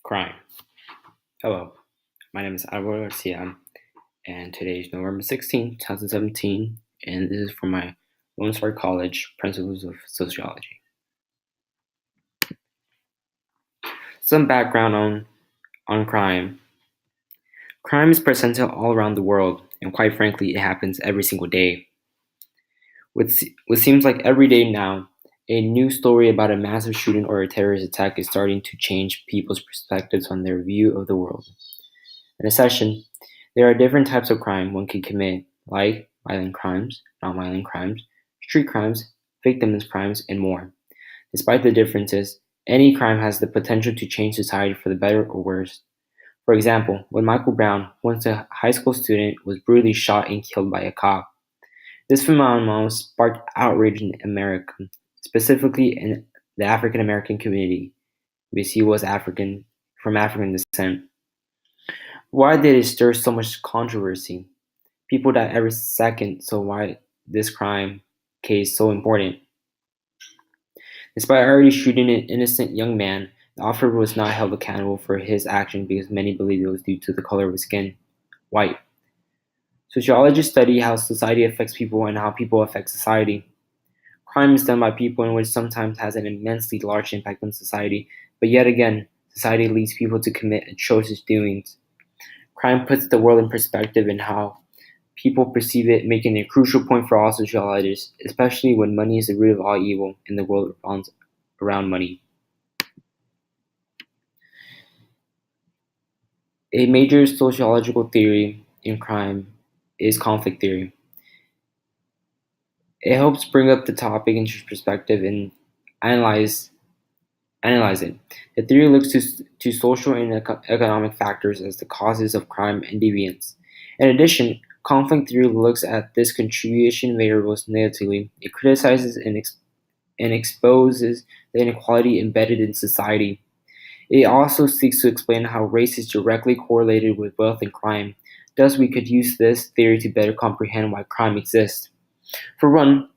Crime. Hello, my name is Alvaro Garcia, and today is November 16th, 2017, and this is from my Lone Star College Principles of Sociology. Some background on crime. Crime is present all around the world, and quite frankly, it happens every single day. What seems like every day now, a new story about a massive shooting or a terrorist attack is starting to change people's perspectives on their view of the world. In a session, there are different types of crime one can commit, like violent crimes, nonviolent crimes, street crimes, victimless crimes, and more. Despite the differences, any crime has the potential to change society for the better or worse. For example, when Michael Brown, once a high school student, was brutally shot and killed by a cop. This phenomenon sparked outrage in America, specifically in the African American community, because he was from African descent. Why did it stir so much controversy? People die every second, so why this crime case so important? Despite already shooting an innocent young man, the officer was not held accountable for his action because many believe it was due to the color of his skin, white. Sociologists study how society affects people and how people affect society. Crime is done by people in which sometimes has an immensely large impact on society, but yet again, society leads people to commit atrocious doings. Crime puts the world in perspective and how people perceive it, making a crucial point for all sociologists, especially when money is the root of all evil and the world revolves around money. A major sociological theory in crime is conflict theory. It helps bring up the topic into perspective and analyze analyze it. The theory looks to social and economic factors as the causes of crime and deviance. In addition, conflict theory looks at this contribution variables negatively. It criticizes and exposes the inequality embedded in society. It also seeks to explain how race is directly correlated with wealth and crime. Thus, we could use this theory to better comprehend why crime exists. For one,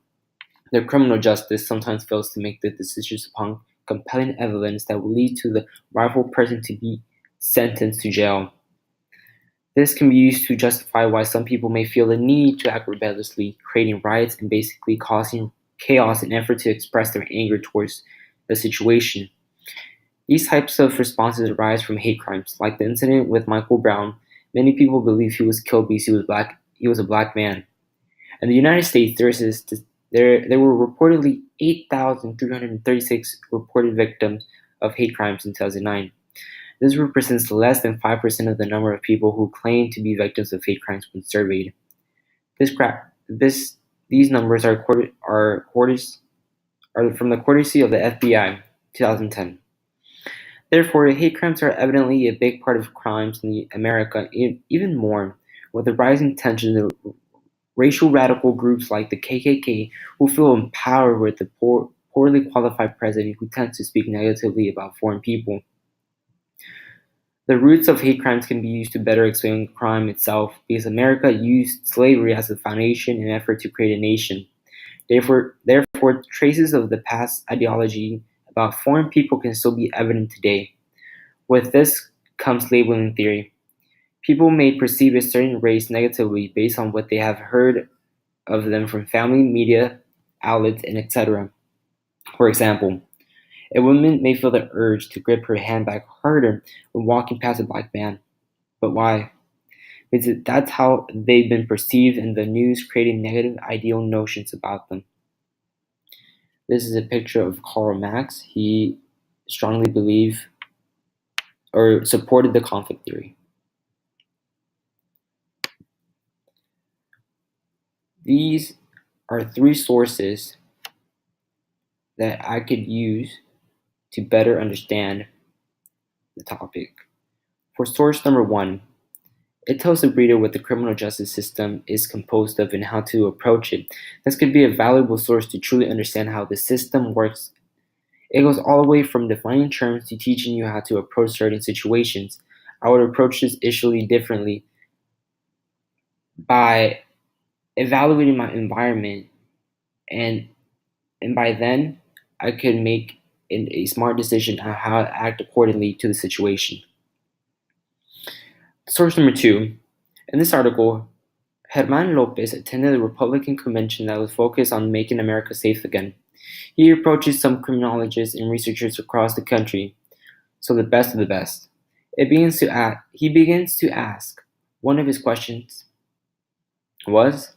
the criminal justice sometimes fails to make the decisions upon compelling evidence that will lead to the rightful person to be sentenced to jail. This can be used to justify why some people may feel the need to act rebelliously, creating riots and basically causing chaos in an effort to express their anger towards the situation. These types of responses arise from hate crimes, like the incident with Michael Brown. Many people believe he was killed because he was black. He was a black man. In the United States, there were reportedly 8,336 reported victims of hate crimes in 2009. This represents less than 5% of the number of people who claim to be victims of hate crimes when surveyed. This crap, this These numbers are from the courtesy of the FBI, 2010. Therefore, hate crimes are evidently a big part of crimes in America, even more with the rising tensions. Racial radical groups like the KKK who feel empowered with the poorly qualified president who tends to speak negatively about foreign people. The roots of hate crimes can be used to better explain crime itself because America used slavery as a foundation in an effort to create a nation. Therefore, traces of the past ideology about foreign people can still be evident today. With this comes labeling theory. People may perceive a certain race negatively based on what they have heard of them from family, media, outlets, and etc. For example, a woman may feel the urge to grip her handbag harder when walking past a black man. But why? Because that's how they've been perceived in the news, creating negative ideal notions about them. This is a picture of Karl Marx. He strongly believed or supported the conflict theory. These are three sources that I could use to better understand the topic. For source number one, it tells the reader what the criminal justice system is composed of and how to approach it. This could be a valuable source to truly understand how the system works. It goes all the way from defining terms to teaching you how to approach certain situations. I would approach this issue differently by evaluating my environment, and by then I could make in a smart decision on how to act accordingly to the situation. Source number two. In this article, German Lopez attended a Republican convention that was focused on making America safe again. He approaches some criminologists and researchers across the country, so the best of the best. He begins to ask. One of his questions was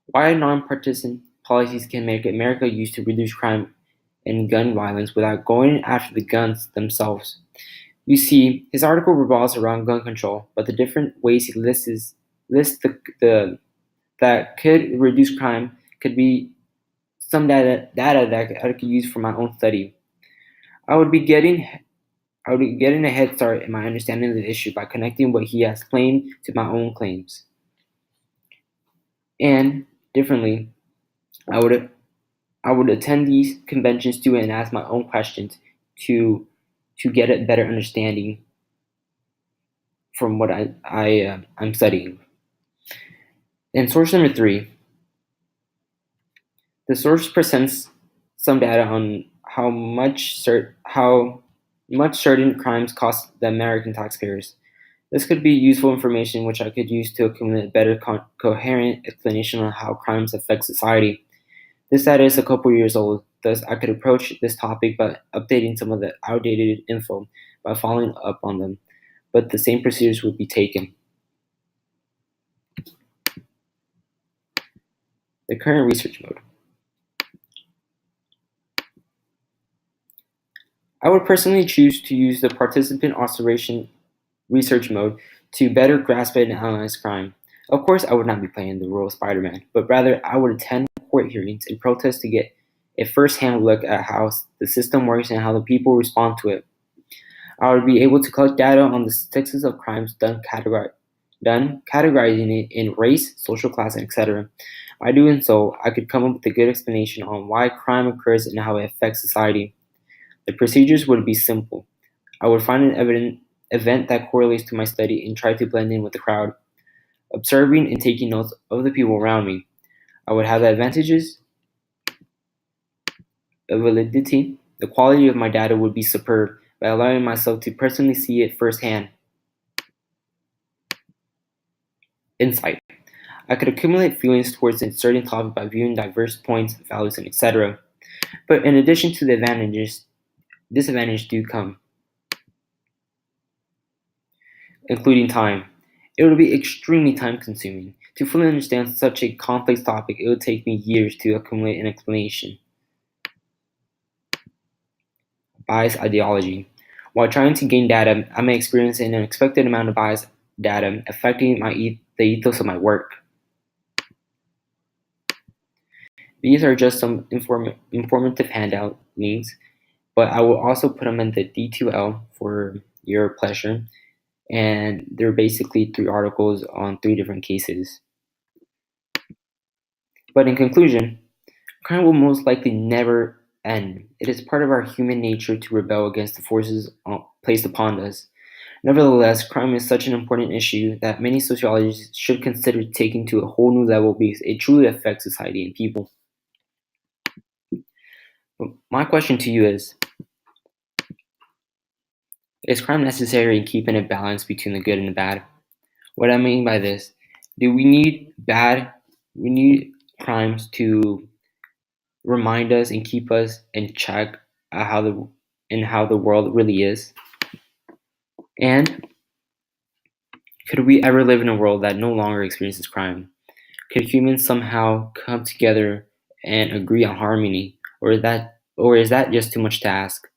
why nonpartisan policies can make America use to reduce crime and gun violence without going after the guns themselves. You see, his article revolves around gun control, but the different ways he lists the that could reduce crime could be some data that I could use for my own study. I would be getting I would be getting a head start in my understanding of the issue by connecting what he has claimed to my own claims. And differently, I would I would attend these conventions too and ask my own questions to to get a better understanding from what I'm studying. And source number three, the source presents some data on how much certain crimes cost the American taxpayers. This could be useful information which I could use to accumulate a better coherent explanation on how crimes affect society. This data is a couple years old, thus I could approach this topic by updating some of the outdated info by following up on them, but the same procedures would be taken. The current research mode. I would personally choose to use the participant observation research mode to better grasp and analyze crime. Of course, I would not be playing the role of Spider-Man, but rather I would attend court hearings and protests to get a first-hand look at how the system works and how the people respond to it. I would be able to collect data on the statistics of crimes categorizing it in race, social class, etc. By doing so, I could come up with a good explanation on why crime occurs and how it affects society. The procedures would be simple. I would find an event that correlates to my study and try to blend in with the crowd, observing and taking notes of the people around me. I would have the advantages of validity. The quality of my data would be superb by allowing myself to personally see it firsthand. Insight. I could accumulate feelings towards a certain topic by viewing diverse points, values, and etc. But in addition to the advantages, disadvantages do come, including time. It would be extremely time consuming. To fully understand such a complex topic, it would take me years to accumulate an explanation. Bias ideology. While trying to gain data, I may experience an unexpected amount of biased data affecting the ethos of my work. These are just some informative handout links, but I will also put them in the D2L for your pleasure. And they're basically three articles on three different cases. But in conclusion, crime will most likely never end. It is part of our human nature to rebel against the forces placed upon us. Nevertheless, crime is such an important issue that many sociologists should consider taking to a whole new level because it truly affects society and people. But my question to you is crime necessary in keeping a balance between the good and the bad? What I mean by this, do we need crimes to remind us and keep us in check at how the world really is? And could we ever live in a world that no longer experiences crime? Could humans somehow come together and agree on harmony, or is that just too much to ask?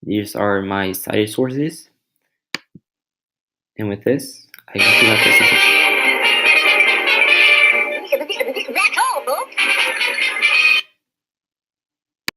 These are my cited sources, and with this, I conclude my presentation.